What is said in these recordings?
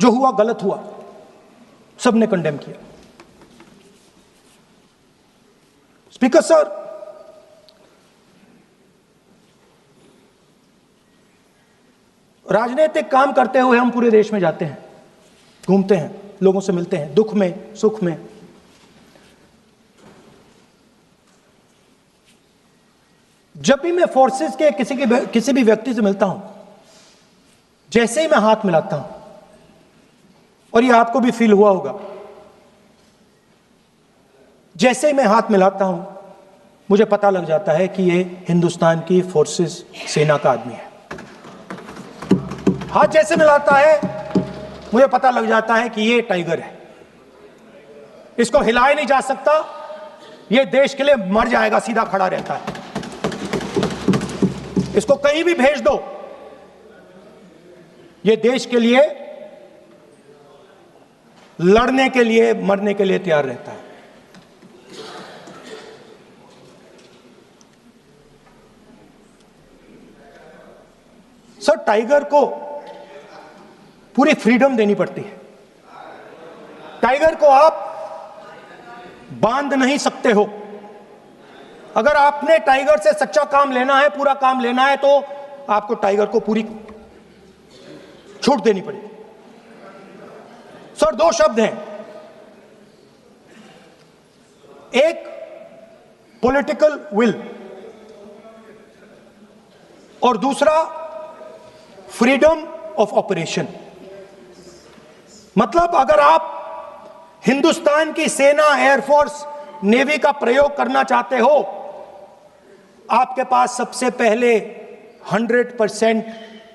जो हुआ गलत हुआ, सबने कंडेम किया। स्पीकर सर, राजनीतिक काम करते हुए हम पूरे देश में जाते हैं, घूमते हैं, लोगों से मिलते हैं, दुख में सुख में। जब भी मैं फोर्सेस के किसी भी व्यक्ति से मिलता हूं, जैसे ही मैं हाथ मिलाता हूं, और ये आपको भी फील हुआ होगा, जैसे ही मैं हाथ मिलाता हूं मुझे पता लग जाता है कि ये हिंदुस्तान की फोर्सेस सेना का आदमी है। हाथ जैसे मिलाता है मुझे पता लग जाता है कि ये टाइगर है, इसको हिलाया नहीं जा सकता, ये देश के लिए मर जाएगा, सीधा खड़ा रहता है। इसको कहीं भी भेज दो, ये देश के लिए लड़ने के लिए, मरने के लिए तैयार रहता है। सर, टाइगर को पूरी फ्रीडम देनी पड़ती है। टाइगर को आप बांध नहीं सकते हो। अगर आपने टाइगर से सच्चा काम लेना है, पूरा काम लेना है, तो आपको टाइगर को पूरी छूट देनी पड़ेगी। सर, दो शब्द हैं, एक पॉलिटिकल विल और दूसरा फ्रीडम ऑफ ऑपरेशन। मतलब अगर आप हिंदुस्तान की सेना, एयरफोर्स, नेवी का प्रयोग करना चाहते हो, आपके पास सबसे पहले 100%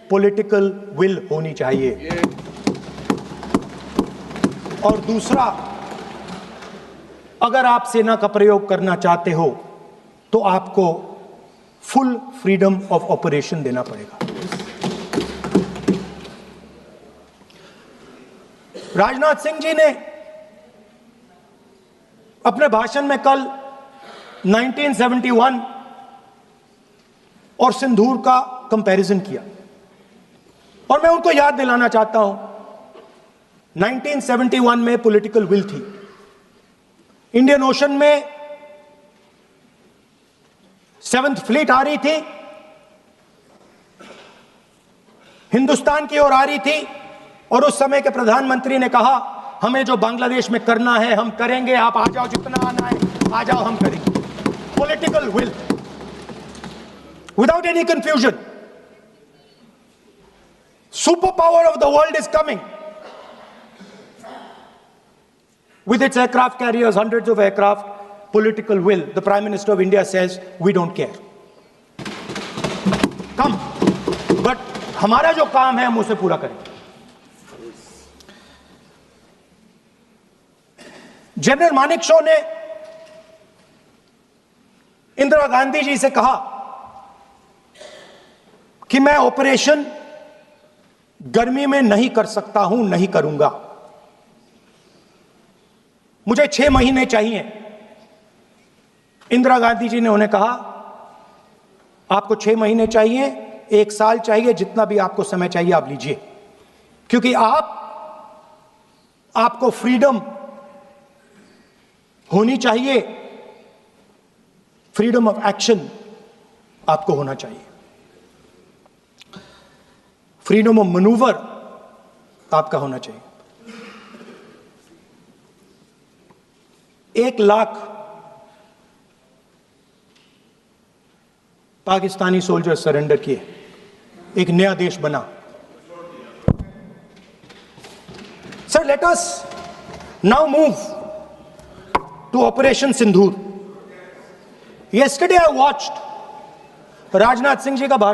पॉलिटिकल विल होनी चाहिए, और दूसरा, अगर आप सेना का प्रयोग करना चाहते हो तो आपको फुल फ्रीडम ऑफ ऑपरेशन देना पड़ेगा। राजनाथ सिंह जी ने अपने भाषण में कल 1971 और सिंदूर का कंपैरिजन किया, और मैं उनको याद दिलाना चाहता हूं, 1971 में पॉलिटिकल विल थी। इंडियन ओशन में 7th फ्लीट आ रही थी, हिंदुस्तान की ओर आ रही थी, और उस समय के प्रधानमंत्री ने कहा, हमें जो बांग्लादेश में करना है हम करेंगे, आप आ जाओ, जितना आना है आ जाओ, हम करेंगे। Political will, without any confusion. Super power of the world is coming with its aircraft carriers, hundreds of aircraft, political will. The Prime Minister of India says, we don't care. Come. But हमारा जो काम है हम उसे पूरा करेंगे। General Manekshaw ने इंदिरा गांधी जी से कहा कि मैं ऑपरेशन गर्मी में नहीं कर सकता हूं, नहीं करूंगा, मुझे 6 महीने चाहिए। इंदिरा गांधी जी ने उन्हें कहा, आपको 6 महीने चाहिए, 1 साल चाहिए, जितना भी आपको समय चाहिए आप लीजिए, क्योंकि आपको फ्रीडम होनी चाहिए, फ्रीडम ऑफ एक्शन आपको होना चाहिए, फ्रीडम ऑफ मैनूवर आपका होना चाहिए। 1 लाख पाकिस्तानी सोल्जर सरेंडर किए, एक नया देश बना। Sir, let us now move to operation Sindoor. Yesterday I watched Rajnath Singh ji का भाषण।